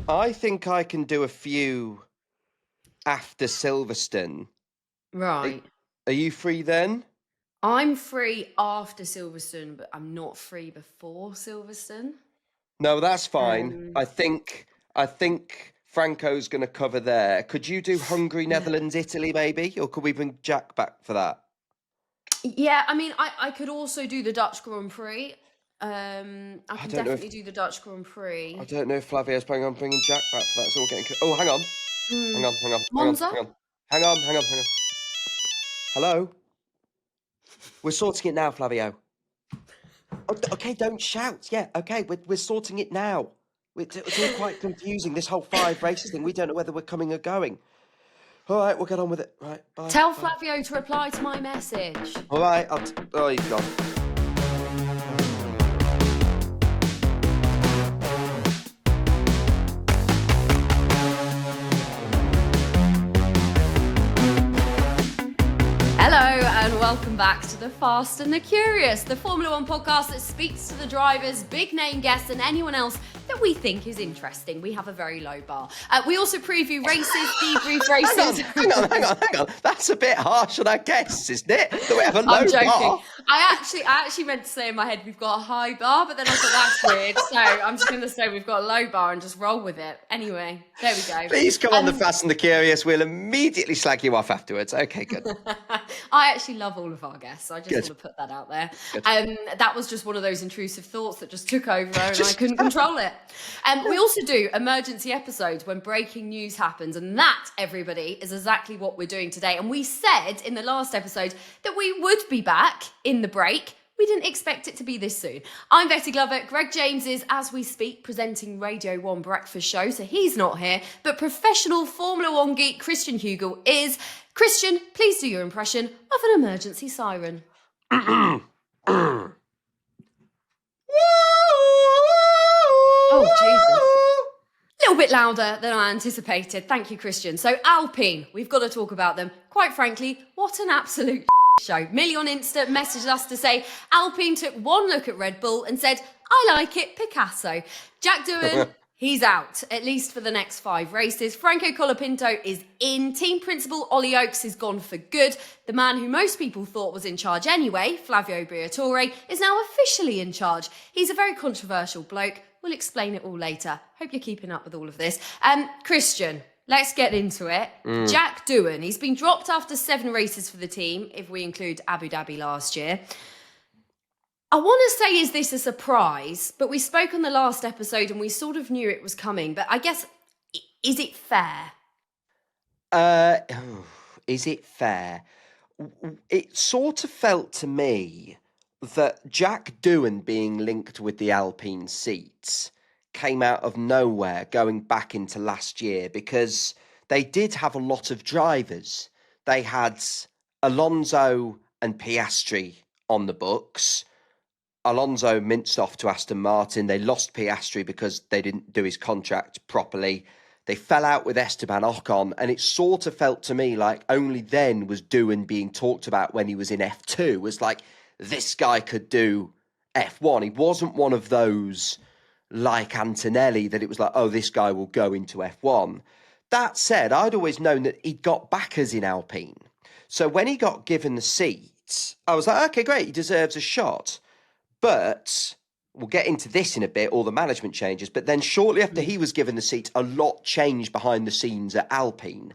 I think I can do a few after Silverstone. Are, Right. are you free then? I'm free after Silverstone, but I'm not free before Silverstone. No, that's fine. Um, I think Franco's going to cover there. Could you do Hungary, Netherlands, Italy, maybe, or could we bring Jack back for that? yeah, I mean, I could also do the Dutch Grand Prix. I I can don't know if definitely do the Dutch Grand I Prix. don't know if Flavio's planning on bringing Jack back for that. So we're getting. Oh, hang on, hang Mm. on, hang on, hang on, Monza? hang on, hang on, hang on, hang on. Hello, we're sorting it now, Flavio. Oh, okay, don't shout. Yeah, okay, we're sorting it now. It's all quite confusing. This whole 5 races thing. We don't know whether we're coming or going. All right, we'll get on with it. Right, bye, Tell bye. Flavio to reply to my message. All right, oh, he's gone. Hello and welcome back to the Fast and the Curious, the Formula One podcast that speaks to the drivers, big name guests, and anyone else that we think is interesting. We have a very low bar. We also preview races, debrief races. Hang on. That's a bit harsh on our guests, isn't it? That we have a low I'm joking. bar. I actually meant to say in my head we've got a high bar, but then I thought that's weird. So I'm just going to say we've got a low bar and just roll with it. Anyway, there we go. Please come on the Fast and the Curious. We'll immediately slag you off afterwards. Okay, good. I actually love all of our guests. I just Good. want to put that out there. Good. That was just one of those intrusive thoughts that just took over and I couldn't control it. We also do emergency episodes when breaking news happens, and that, everybody, is exactly what we're doing today. And we said in the last episode that we would be back in the break. We didn't expect it to be this soon. I'm Betty Glover. Greg James is, as we speak, presenting Radio 1 Breakfast Show, so he's not here. But professional Formula One geek Christian Hugel is. Christian, please do your impression of an emergency siren. Oh, Jesus. A little bit louder than I anticipated. Thank you, Christian. So, Alpine, we've got to talk about them. Quite frankly, what an absolute show. Millie on Insta messaged us to say Alpine took one look at Red Bull and said, I like it, Picasso. Jack Doohan, he's out, at least for the next 5 races. Franco Colapinto is in. Team principal Ollie Oakes is gone for good. The man who most people thought was in charge anyway, Flavio Briatore, is now officially in charge. He's a very controversial bloke. We'll explain it all later. Hope you're keeping up with all of this. Christian, let's get into it. Jack Doohan, he's been dropped after 7 races for the team, if we include Abu Dhabi last year. I want to say, is this a surprise? But we spoke on the last episode and we sort of knew it was coming. But I guess, is it fair? Is it fair? It sort of felt to me that Jack Doohan being linked with the Alpine seats came out of nowhere going back into last year, because they did have a lot of drivers. They had Alonso and Piastri on the books. Alonso minced off to Aston Martin. They lost Piastri because they didn't do his contract properly. They fell out with Esteban Ocon, and it sort of felt to me like only then was Doohan being talked about when he was in F2, was like, this guy could do F1. He wasn't one of those like Antonelli that it was like, oh, this guy will go into F1. That said, I'd always known that he'd got backers in Alpine. So when he got given the seats, I was like, okay, great, he deserves a shot. But we'll get into this in a bit, all the management changes. But then shortly after he was given the seat, a lot changed behind the scenes at Alpine.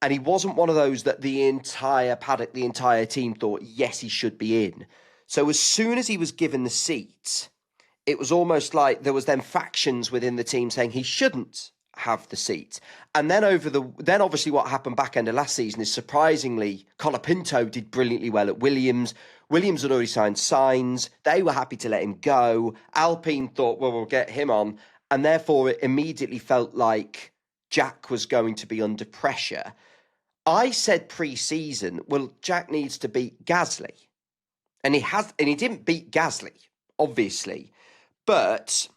And he wasn't one of those that the entire paddock, the entire team thought, yes, he should be in. So as soon as he was given the seat, it was almost like there was then factions within the team saying he shouldn't have the seat. And then then obviously what happened back end of last season is, surprisingly, Colapinto did brilliantly well at Williams. Williams had already signed Sainz. They were happy to let him go. Alpine thought, well, we'll get him on. And therefore it immediately felt like Jack was going to be under pressure. I said pre-season, well, Jack needs to beat Gasly. And he didn't beat Gasly, obviously. But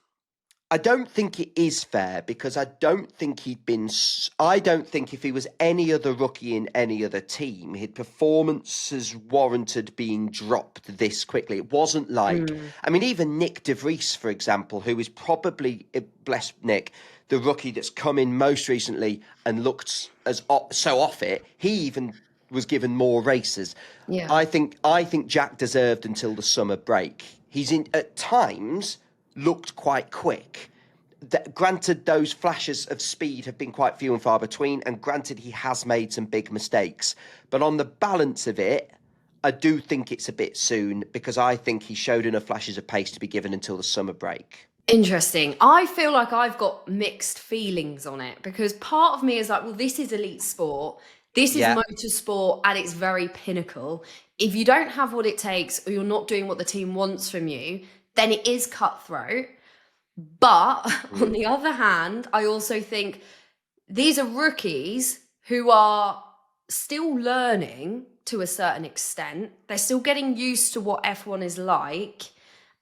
I don't think it is fair, because I don't think if he was any other rookie in any other team, his performances warranted being dropped this quickly. It wasn't like, I mean, even Nick De Vries, for example, who is probably, bless Nick, the rookie that's come in most recently and looked so off it. He even was given more races. Yeah. I think Jack deserved until the summer break. He's in at times looked quite quick. Granted, those flashes of speed have been quite few and far between, and granted, he has made some big mistakes. But on the balance of it, I do think it's a bit soon because I think he showed enough flashes of pace to be given until the summer break. Interesting. I feel like I've got mixed feelings on it because part of me is like, well, this is elite sport. This is Yeah. motorsport at its very pinnacle. If you don't have what it takes or you're not doing what the team wants from you, then it is cutthroat. But on Mm. the other hand, I also think these are rookies who are still learning to a certain extent. They're still getting used to what F1 is like.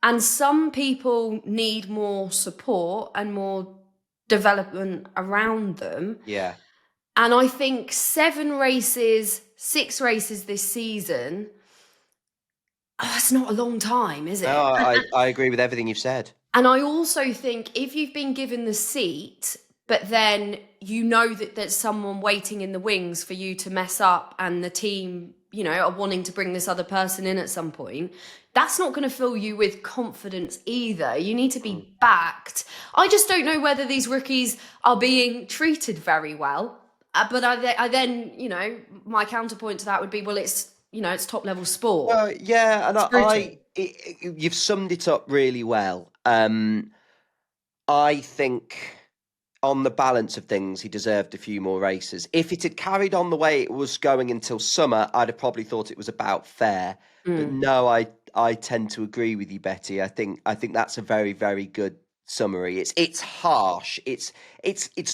And some people need more support and more development around them. Yeah. And I think 6 races this season, that's not a long time, is No, it? I agree with everything you've said. And I also think if you've been given the seat, but then you know that there's someone waiting in the wings for you to mess up and the team, are wanting to bring this other person in at some point, that's not going to fill you with confidence either. You need to Mm. be backed. I just don't know whether these rookies are being treated very well. But I then, my counterpoint to that would be, well, it's top level sport. Well, yeah, and It's brutal. you've summed it up really well. I think on the balance of things, he deserved a few more races. If it had carried on the way it was going until summer, I'd have probably thought it was about fair. But Mm. no, I tend to agree with you, Betty. I think that's a very, very good summary. It's harsh. It's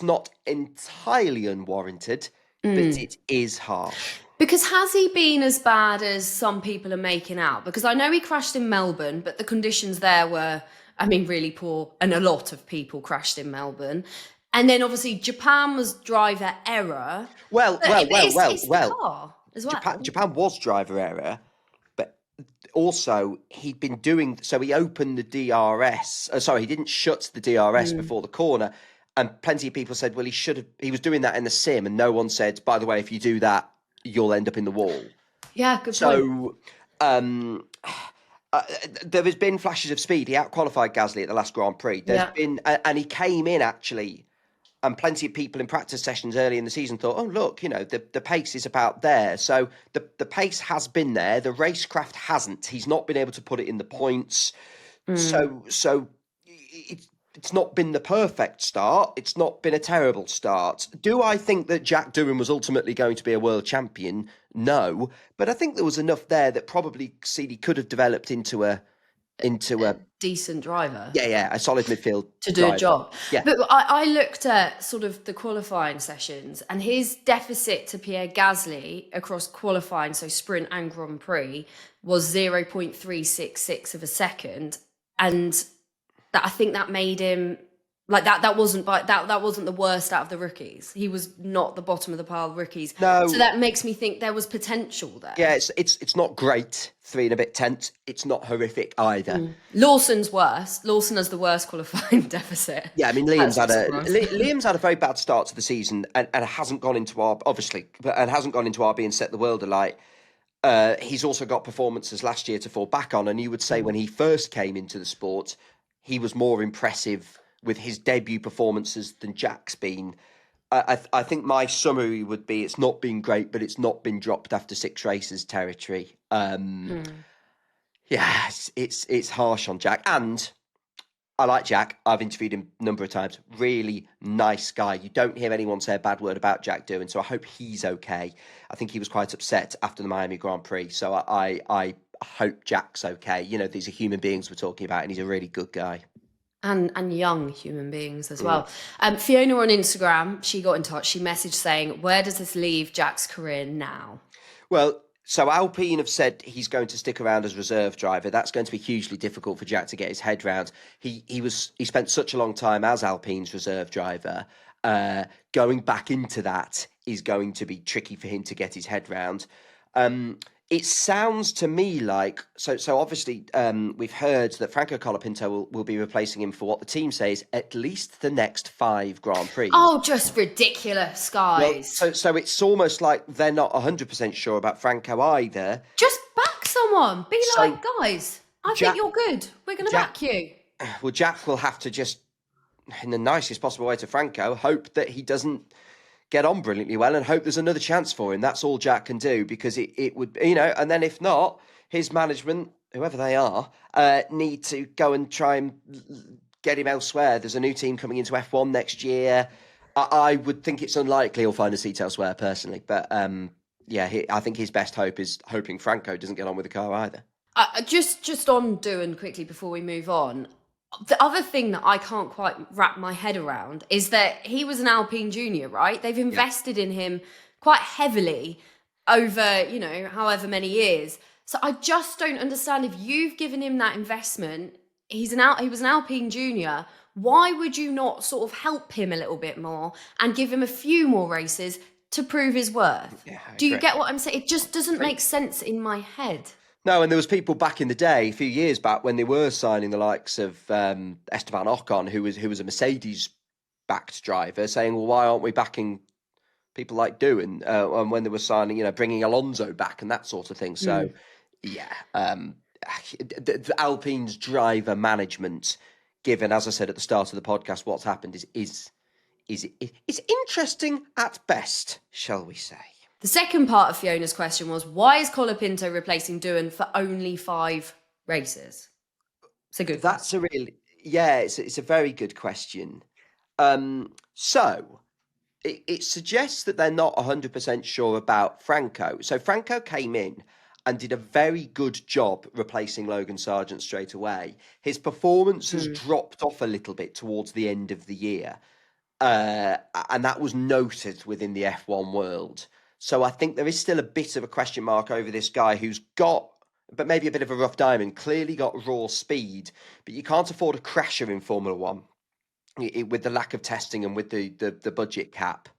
not entirely unwarranted, but Mm. it is harsh. Because has he been as bad as some people are making out? Because I know he crashed in Melbourne, but the conditions there were, really poor, and a lot of people crashed in Melbourne. And then obviously Japan was driver error, Well, but well, well, well, it's the well. car as Japan well. Japan was driver error, but also he'd been doing so. He opened the DRS. Sorry, he didn't shut the DRS Mm. before the corner, and plenty of people said, "Well, he should have. He was doing that in the sim," and no one said, "By the way, if you do that, you'll end up in the wall." Yeah, good point. So, um, there has been flashes of speed. He outqualified Gasly at the last Grand Prix. There's Yeah. been, and he came in actually. And plenty of people in practice sessions early in the season thought, oh, look, the pace is about there. So the pace has been there. The racecraft hasn't. He's not been able to put it in the points. Mm. So it's not been the perfect start. It's not been a terrible start. Do I think that Jack Doohan was ultimately going to be a world champion? No. But I think there was enough there that probably Seeley could have developed into a Decent driver yeah, a solid midfield to do a driver. job. Yeah. But I looked at sort of the qualifying sessions and his deficit to Pierre Gasly across qualifying, so sprint and Grand Prix, was 0.366 of a second. And I think that made him like that wasn't the worst out of the rookies. He was not the bottom of the pile of rookies. No. So that makes me think there was potential there. Yeah, it's not great. 3 and a bit tenths. It's not horrific either. Lawson's worse. Lawson has the worst qualifying deficit. Yeah, I mean That's Liam's had a very bad start to the season and hasn't gone into RB and set the world alight. He's also got performances last year to fall back on, and you would say when he first came into the sport, he was more impressive with his debut performances than Jack's been. I think my summary would be it's not been great, but it's not been dropped after 6 races territory. Yeah, it's harsh on Jack, and I like Jack. I've interviewed him a number of times. Really nice guy. You don't hear anyone say a bad word about Jack Doohan, so I hope he's okay. I think he was quite upset after the Miami Grand Prix, so I hope Jack's okay. These are human beings we're talking about, and he's a really good guy. And young human beings as well. Fiona on Instagram, she got in touch. She messaged saying, "Where does this leave Jack's career now?" Well, so Alpine have said he's going to stick around as reserve driver. That's going to be hugely difficult for Jack to get his head round. He spent such a long time as Alpine's reserve driver. Going back into that is going to be tricky for him to get his head round. It sounds to me like so. Obviously, we've heard that Franco Colapinto will be replacing him for what the team says at least the next 5 Grand Prix. Oh, just ridiculous, Well, guys. so it's almost like they're not 100% sure about Franco either. Just back someone. Be like, So guys, I think Jack, you're good. We're going to Jack, back you. well, Jack will have to just, in the nicest possible way to Franco, hope that he doesn't get on brilliantly well and hope there's another chance for him. That's all Jack can do, because it would, and then if not, his management, whoever they are, need to go and try and get him elsewhere. There's a new team coming into F1 next year. I would think it's unlikely he'll find a seat elsewhere personally, but I think his best hope is hoping Franco doesn't get on with the car either. Just on Doohan quickly before we move on. The other thing that I can't quite wrap my head around is that he was an Alpine junior, right? They've invested in him quite heavily over, however many years. So I just don't understand, if you've given him that investment, he was an Alpine junior. Why would you not sort of help him a little bit more and give him a few more races to prove his worth? Yeah, Do you get what I'm saying? It just doesn't make sense in my head. No, and there was people back in the day, a few years back, when they were signing the likes of Esteban Ocon, who was a Mercedes-backed driver, saying, "Well, why aren't we backing people like Doohan?" And when they were signing, bringing Alonso back and that sort of thing. So, the Alpine's driver management, given, as I said at the start of the podcast, what's happened is interesting at best, shall we say? The second part of Fiona's question was, why is Colapinto replacing Doohan for only 5 races? It's a good question. It's a very good question. So it suggests that they're not 100% sure about Franco. So Franco came in and did a very good job replacing Logan Sargent straight away. His performance has dropped off a little bit towards the end of the year. And that was noted within the F1 world. So I think there is still a bit of a question mark over this guy who's got, but maybe a bit of a rough diamond, clearly got raw speed, but you can't afford a crasher in Formula One with the lack of testing and with the budget cap.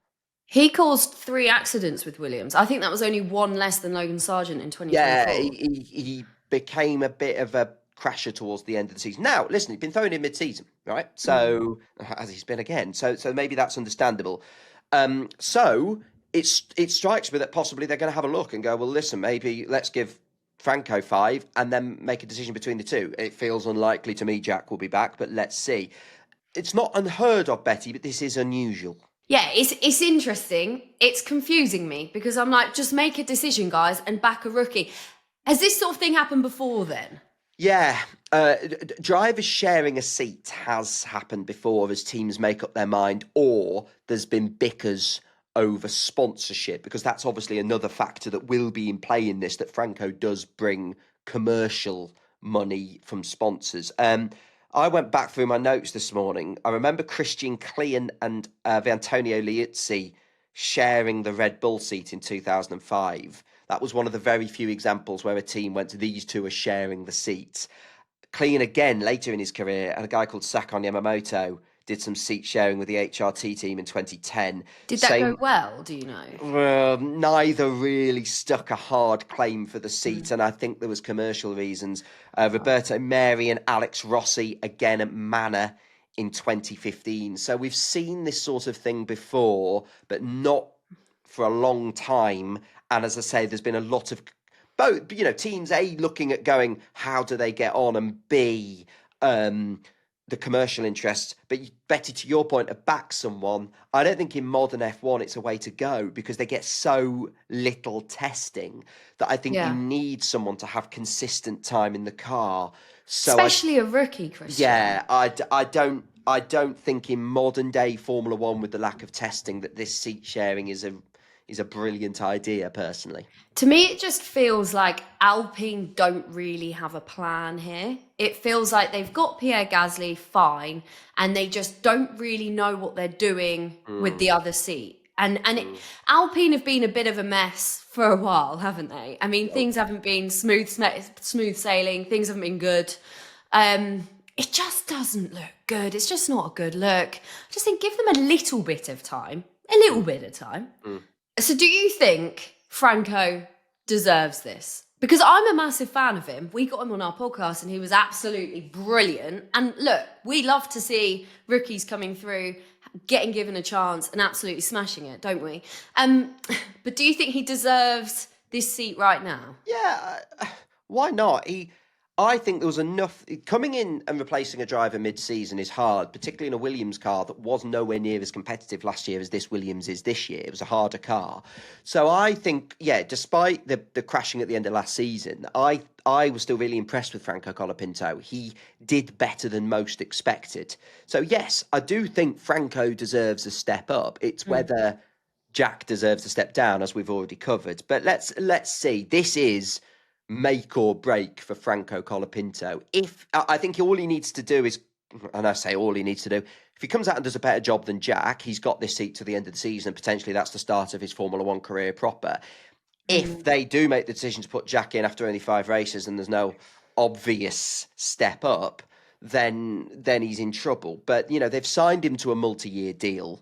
He caused 3 accidents with Williams. I think that was only 1 less than Logan Sargent in 2024. Yeah, he became a bit of a crasher towards the end of the season. Now, listen, he's been thrown in mid-season, right? So, as he's been again. So maybe that's understandable. So it strikes me that possibly they're going to have a look and go, well, listen, maybe let's give Franco 5 and then make a decision between the two. It feels unlikely to me Jack will be back, but let's see. It's not unheard of, Betty, but this is unusual. Yeah, it's interesting. It's confusing me because I'm like, just make a decision, guys, and back a rookie. Has this sort of thing happened before then? Yeah, drivers sharing a seat has happened before as teams make up their mind, or there's been bickers over sponsorship, because that's obviously another factor that will be in play in this, that Franco does bring commercial money from sponsors. I went back through my notes this morning. I remember Christian Klein and Antonio Liuzzi sharing the Red Bull seat in 2005. That was one of the very few examples where a team went to these two are sharing the seats. Klein again later in his career, and a guy called Sakon Yamamoto did some seat sharing with the HRT team in 2010. Did that go well, do you know? Neither really stuck a hard claim for the seat, and I think there was commercial reasons. Roberto Meri and Alex Rossi, again at Manor in 2015. So we've seen this sort of thing before, but not for a long time. And as I say, there's been a lot of both, teams A looking at going, how do they get on, and B, the commercial interests. But Betty, to your point of back someone, I don't think in modern F1 it's a way to go, because they get so little testing that I think you need someone to have consistent time in the car. So especially a rookie, Christian. Yeah, I don't think in modern day Formula One, with the lack of testing, that this seat sharing is a brilliant idea, personally. To me, it just feels like Alpine don't really have a plan here. It feels like they've got Pierre Gasly, fine, and they just don't really know what they're doing with the other seat. And Alpine have been a bit of a mess for a while, haven't they? I mean, things haven't been smooth sailing. Things haven't been good. It just doesn't look good. It's just not a good look. I just think give them a little bit of time. A little bit of time. So do you think Franco deserves this? Because I'm a massive fan of him. We got him on our podcast and he was absolutely brilliant. And look, we love to see rookies coming through, getting given a chance and absolutely smashing it, don't we? But do you think he deserves this seat right now? Yeah, why not? I think there was enough. Coming in and replacing a driver mid-season is hard, particularly in a Williams car that was nowhere near as competitive last year as this Williams is this year. It was a harder car. So I think, yeah, despite the crashing at the end of last season, I was still really impressed with Franco Colapinto. He did better than most expected. So yes, I do think Franco deserves a step up. It's whether Jack deserves a step down, as we've already covered. But let's see. This is make or break for Franco Colapinto. If I think all he needs to do is, and I say all he needs to do, if he comes out and does a better job than Jack, he's got this seat to the end of the season. Potentially, that's the start of his Formula One career proper. If they do make the decision to put Jack in after only 5 races and there's no obvious step up, then he's in trouble. But they've signed him to a multi-year deal.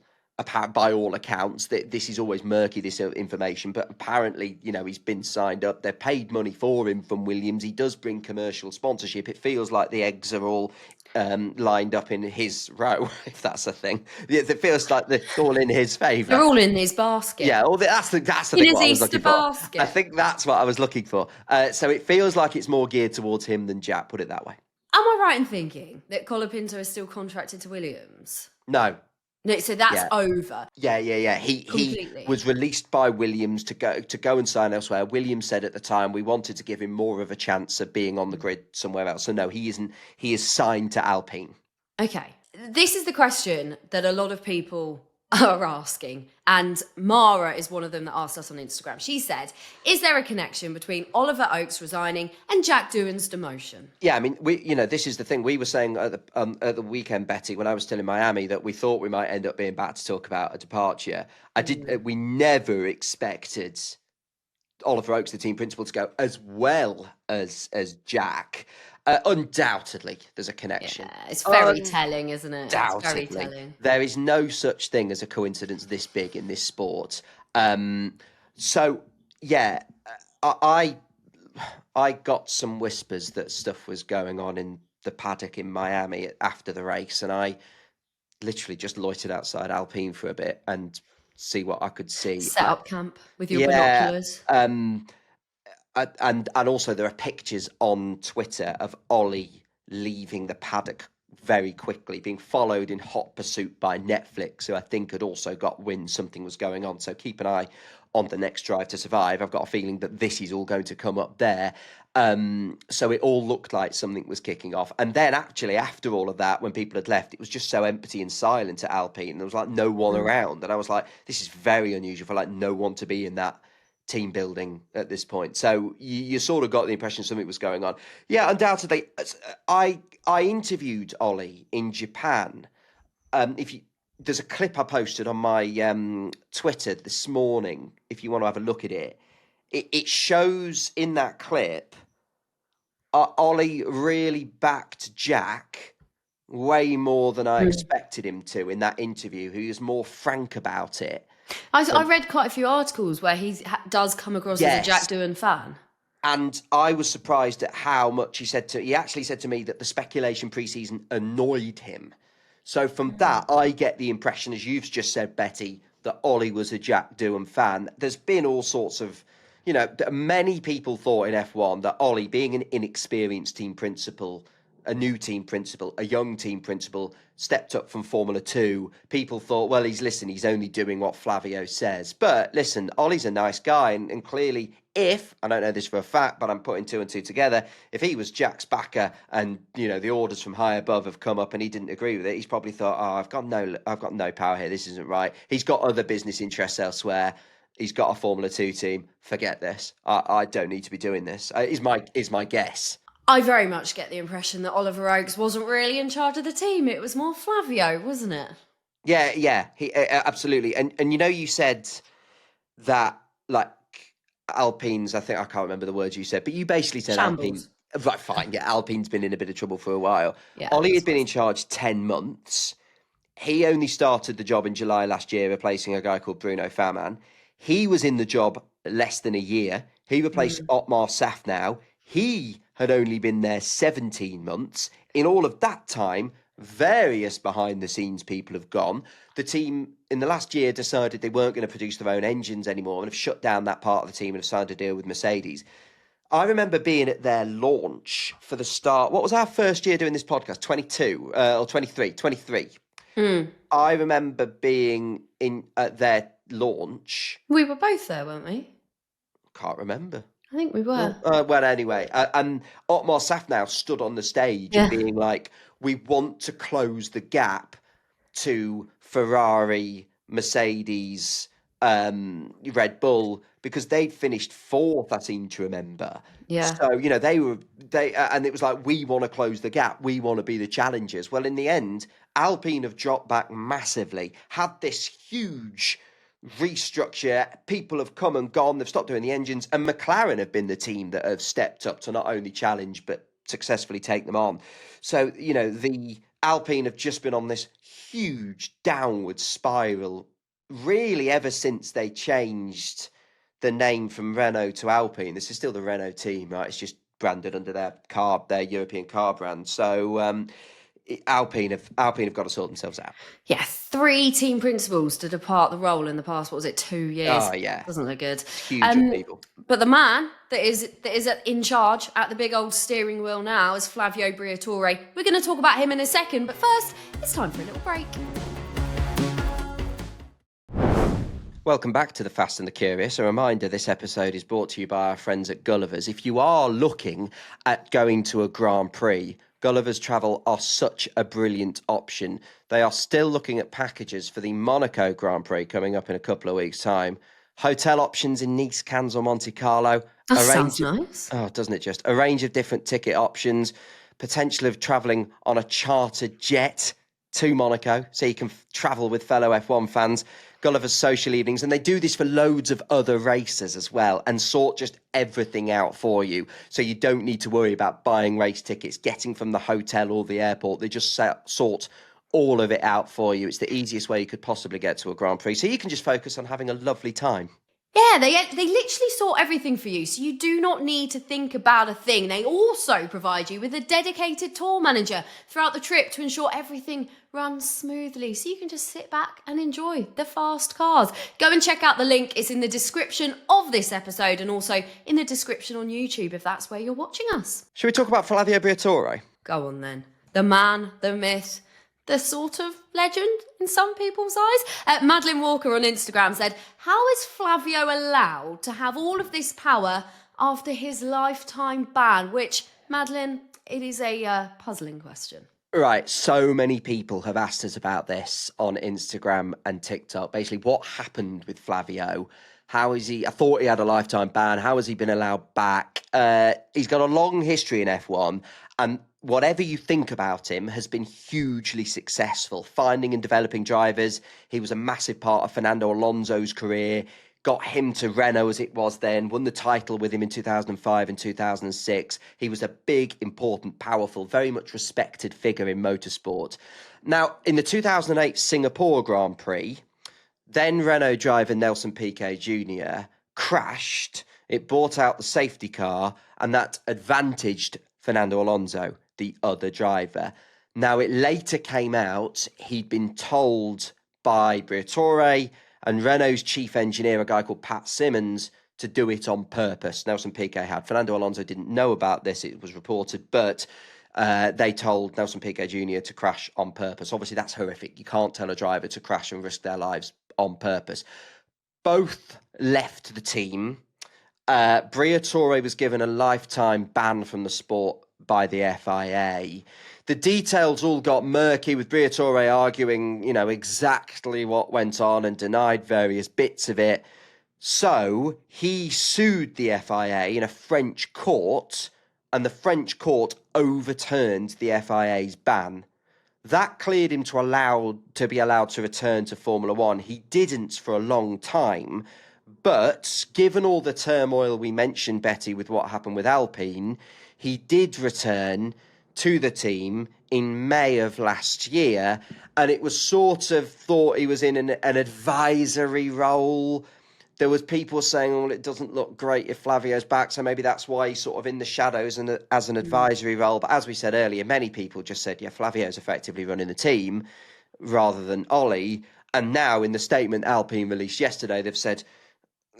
By all accounts, that this is always murky, this information, but apparently, he's been signed up. They've paid money for him from Williams. He does bring commercial sponsorship. It feels like the eggs are all lined up in his row, if that's a thing. It feels like they're all in his favour. They're all in his basket. Yeah, that's the in thing his what I was Easter looking basket. for. I think that's what I was looking for. So it feels like it's more geared towards him than Jack, put it that way. Am I right in thinking that Colapinto is still contracted to Williams? No. No, so that's over. Yeah. He was released by Williams to go and sign elsewhere. Williams said at the time we wanted to give him more of a chance of being on the grid somewhere else. So no, he isn't. He is signed to Alpine. Okay. This is the question that a lot of people are asking, and Mara is one of them that asked us on Instagram. She said, is there a connection between Oliver Oakes resigning and Jack Doohan's demotion? Yeah, I mean, this is the thing we were saying at the weekend, Betty, when I was still in Miami, that we thought we might end up being back to talk about a departure. We never expected Oliver Oakes, the team principal, to go as well as Jack. Undoubtedly, there's a connection. Yeah, it's very telling, isn't it? Undoubtedly. It's very telling. There is no such thing as a coincidence this big in this sport. So, yeah, I got some whispers that stuff was going on in the paddock in Miami after the race, and I literally just loitered outside Alpine for a bit and see what I could see. Set up camp with your binoculars. And also there are pictures on Twitter of Ollie leaving the paddock very quickly, being followed in hot pursuit by Netflix, who I think had also got wind something was going on. So keep an eye on the next Drive to Survive. I've got a feeling that this is all going to come up there. So it all looked like something was kicking off. And then actually after all of that, when people had left, it was just so empty and silent at Alpine. There was like no one around. And I was like, this is very unusual for like no one to be in that team building at this point. So you sort of got the impression something was going on. Yeah, undoubtedly. I interviewed Ollie in Japan. There's a clip I posted on my Twitter this morning, if you want to have a look at it. It shows in that clip Ollie really backed Jack way more than I expected him to in that interview. He was more frank about it. I read quite a few articles where he does come across as a Jack Doohan fan. And I was surprised at how much he said he actually said to me that the speculation pre-season annoyed him. So from that, I get the impression, as you've just said, Betty, that Ollie was a Jack Doohan fan. There's been all sorts of, many people thought in F1 that Ollie, being an inexperienced team principal, a new team principal, a young team principal, stepped up from Formula 2. People thought, well, he's only doing what Flavio says. But listen, Ollie's a nice guy, and clearly if, I don't know this for a fact, but I'm putting 2 and 2 together, if he was Jack's backer and, the orders from high above have come up and he didn't agree with it, he's probably thought, I've got no power here, this isn't right. He's got other business interests elsewhere. He's got a Formula 2 team. Forget this. I don't need to be doing this, is my guess. I very much get the impression that Oliver Oakes wasn't really in charge of the team. It was more Flavio, wasn't it? Yeah, he absolutely. And you said that like Alpine's. I can't remember the words you said, but you basically said Shambles. Alpine. Right, fine. Yeah, Alpine's been in a bit of trouble for a while. Yeah, Ollie had been in charge 10 months. He only started the job in July last year, replacing a guy called Bruno Faman. He was in the job less than a year. He replaced Otmar Safnow. He had only been there 17 months. In all of that time, various behind-the-scenes people have gone. The team in the last year decided they weren't going to produce their own engines anymore and have shut down that part of the team and have signed a deal with Mercedes. I remember being at their launch for the start. What was our first year doing this podcast? 22 or 23? 23. I remember being in at their launch. We were both there, weren't we? Can't remember. I think we were. Well, anyway, and Otmar Safnow stood on the stage and Yeah. being like, we want to close the gap to Ferrari, Mercedes, Red Bull, because they'd finished fourth, I seem to remember. Yeah. So, and it was like, we want to close the gap. We want to be the challengers. Well, in the end, Alpine have dropped back massively, had this huge restructure. People have come and gone. They've stopped doing the engines, and McLaren have been the team that have stepped up to not only challenge but successfully take them on. So the Alpine have just been on this huge downward spiral, really, ever since they changed the name from Renault to Alpine. This is still the Renault team, right? It's just branded under their European car brand. So Alpine have got to sort themselves out. Yeah, 3 team principals to depart the role in the past, what was it, 2 years? Oh, yeah. Doesn't look good. It's huge upheaval. But the man that is in charge at the big old steering wheel now is Flavio Briatore. We're going to talk about him in a second, but first, it's time for a little break. Welcome back to The Fast and the Curious. A reminder, this episode is brought to you by our friends at Gulliver's. If you are looking at going to a Grand Prix, Gulliver's Travel are such a brilliant option. They are still looking at packages for the Monaco Grand Prix coming up in a couple of weeks' time. Hotel options in Nice, Cannes or Monte Carlo. That sounds nice. Oh, doesn't it just? A range of different ticket options. Potential of travelling on a chartered jet to Monaco so you can travel with fellow F1 fans. Gulliver's social evenings, and they do this for loads of other races as well and sort just everything out for you. So you don't need to worry about buying race tickets, getting from the hotel or the airport. They just sort all of it out for you. It's the easiest way you could possibly get to a Grand Prix. So you can just focus on having a lovely time. Yeah, they literally sort everything for you, so you do not need to think about a thing. They also provide you with a dedicated tour manager throughout the trip to ensure everything runs smoothly, so you can just sit back and enjoy the fast cars. Go and check out the link. It's in the description of this episode and also in the description on YouTube if that's where you're watching us. Should we talk about Flavio Briatore? Go on then. The man, the myth, the sort of legend in some people's eyes. Madeline Walker on Instagram said, how is Flavio allowed to have all of this power after his lifetime ban? Which, Madeline, it is a puzzling question. Right, so many people have asked us about this on Instagram and TikTok. Basically, what happened with Flavio? How is he? I thought he had a lifetime ban. How has he been allowed back? He's got a long history in F1, and whatever you think about him has been hugely successful. Finding and developing drivers. He was a massive part of Fernando Alonso's career. Got him to Renault as it was then, won the title with him in 2005 and 2006. He was a big, important, powerful, very much respected figure in motorsport. Now, in the 2008 Singapore Grand Prix, then Renault driver Nelson Piquet Jr. crashed. It brought out the safety car, and that advantaged Fernando Alonso, the other driver. Now, it later came out he'd been told by Briatore and Renault's chief engineer, a guy called Pat Simmons, to do it on purpose. Nelson Piquet had. Fernando Alonso didn't know about this, it was reported, but they told Nelson Piquet Jr. to crash on purpose. Obviously, that's horrific. You can't tell a driver to crash and risk their lives on purpose. Both left the team. Briatore was given a lifetime ban from the sport by the FIA. The details all got murky, with Briatore arguing, exactly what went on and denied various bits of it. So he sued the FIA in a French court, and the French court overturned the FIA's ban. That cleared him to be allowed to return to Formula One. He didn't for a long time, but given all the turmoil we mentioned, Betty, with what happened with Alpine, he did return to the team in May of last year, and it was sort of thought he was in an advisory role. There was people saying, well, it doesn't look great if Flavio's back, so maybe that's why he's sort of in the shadows and as an advisory role. But as we said earlier, many people just said, yeah, Flavio's effectively running the team rather than Ollie. And now in the statement Alpine released yesterday, they've said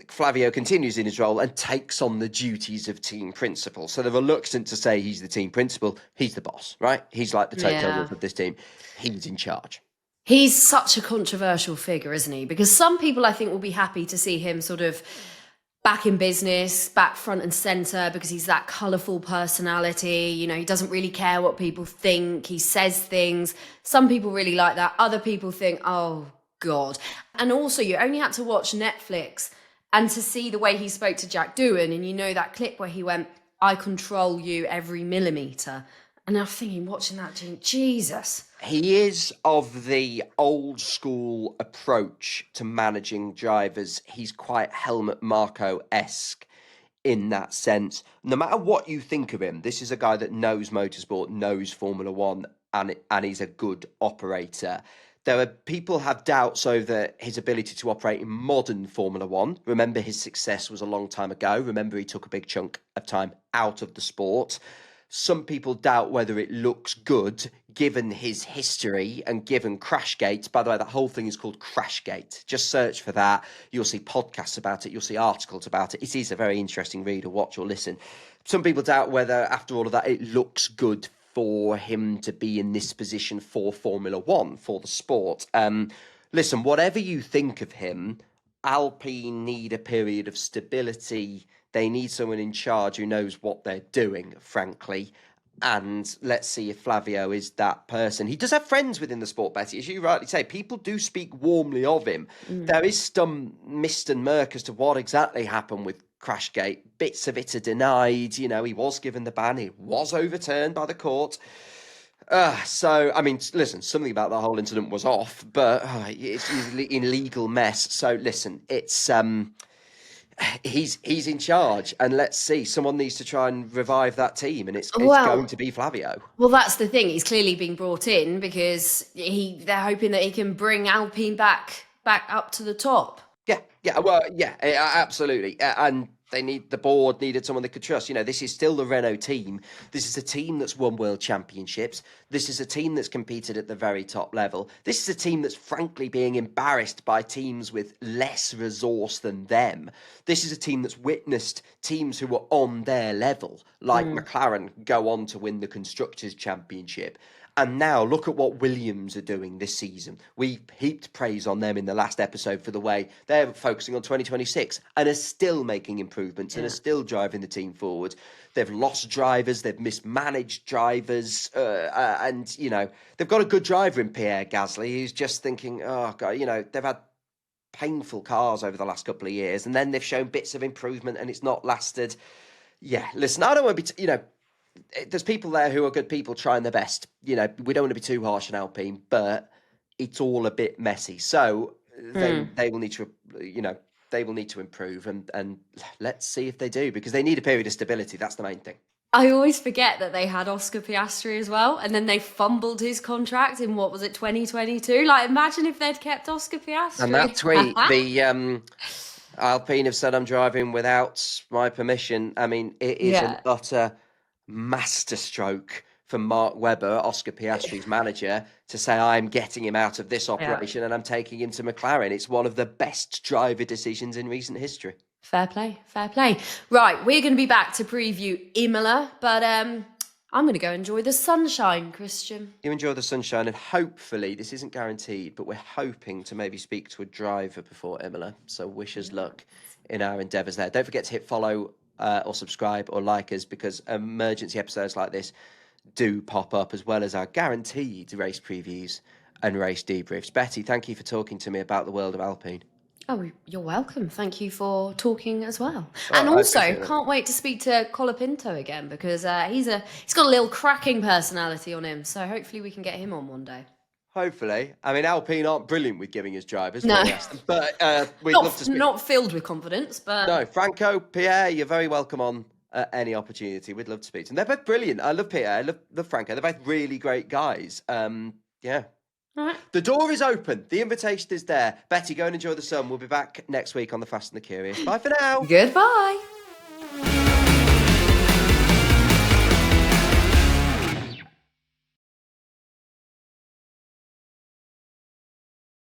Flavio continues in his role and takes on the duties of team principal. So they're reluctant to say he's the team principal. He's the boss, right? He's like the Toto Yeah. Wolff of this team. He's in charge. He's such a controversial figure, isn't he? Because some people, I think, will be happy to see him sort of back in business, back front and center, because he's that colourful personality. You know, he doesn't really care what people think. He says things. Some people really like that. Other people think, oh, God. And also, you only had to watch Netflix and to see the way he spoke to Jack Doohan. And you know that clip where he went, I control you every millimetre. And I'm thinking, watching that, Jesus. He is of the old school approach to managing drivers. He's quite Helmut Marko-esque in that sense. No matter what you think of him, this is a guy that knows motorsport, knows Formula One, and he's a good operator. There are people have doubts over his ability to operate in modern Formula One. Remember, his success was a long time ago. Remember, he took a big chunk of time out of the sport. Some people doubt whether it looks good given his history and given Crashgate. By the way, that whole thing is called Crashgate. Just search for that. You'll see podcasts about it. You'll see articles about it. It is a very interesting read or watch or listen. Some people doubt whether, after all of that, it looks good for him to be in this position for Formula One, for the sport. Listen, whatever you think of him, Alpine need a period of stability. They need someone in charge who knows what they're doing, frankly. And let's see if Flavio is that person. He does have friends within the sport, Betty. As you rightly say, people do speak warmly of him. There is some mist and murk as to what exactly happened with Crashgate. Bits of it are denied. You know, he was given the ban. It was overturned by the court. So, I mean, listen, something about the whole incident was off, but it's in legal mess. So, listen, it's... he's in charge, and let's see. Someone needs to try and revive that team, and it's going to be Flavio. Well, that's the thing. He's clearly being brought in because they're hoping that he can bring Alpine back up to the top. Absolutely. And the board needed someone they could trust. You know, this is still the Renault team. This is a team that's won world championships. This is a team that's competed at the very top level. This is a team that's frankly being embarrassed by teams with less resource than them. This is a team that's witnessed teams who were on their level, like McLaren, go on to win the Constructors' Championship. And now look at what Williams are doing this season. We heaped praise on them in the last episode for the way they're focusing on 2026 and are still making improvements and are still driving the team forward. They've lost drivers, they've mismanaged drivers, and, you know, they've got a good driver in Pierre Gasly who's just thinking, oh, God, you know, they've had painful cars over the last couple of years and then they've shown bits of improvement and it's not lasted. Yeah, listen, I don't want to be, there's people there who are good people trying their best. You know, we don't want to be too harsh on Alpine, but it's all a bit messy. So they will need to, they will need to improve, and let's see if they do, because they need a period of stability. That's the main thing. I always forget that they had Oscar Piastri as well, and then they fumbled his contract in, 2022? Like, imagine if they'd kept Oscar Piastri. And that tweet, the Alpine have said I'm driving without my permission. I mean, it is an utter masterstroke from Mark Webber, Oscar Piastri's manager, to say I'm getting him out of this operation and I'm taking him to McLaren. It's one of the best driver decisions in recent history. Fair play. Right, we're going to be back to preview Imola, but I'm going to go enjoy the sunshine, Christian. You enjoy the sunshine, and hopefully, this isn't guaranteed, but we're hoping to maybe speak to a driver before Imola. So wish us luck in our endeavours there. Don't forget to hit follow or subscribe or like us, because emergency episodes like this do pop up, as well as our guaranteed race previews and race debriefs. Betty, thank you for talking to me about the world of Alpine. Oh, you're welcome. Thank you for talking as well. And also, can't wait to speak to Colapinto again, because he's got a little cracking personality on him. So hopefully we can get him on one day. Hopefully. I mean, Alpine aren't brilliant with giving us drivers. No. But we'd love to speak. Not filled with confidence, but... No, Franco, Pierre, you're very welcome on any opportunity. We'd love to speak to them. They're both brilliant. I love Pierre. I love Franco. They're both really great guys. Yeah. All right. The door is open. The invitation is there. Betty, go and enjoy the sun. We'll be back next week on The Fast and the Curious. Bye for now. Goodbye.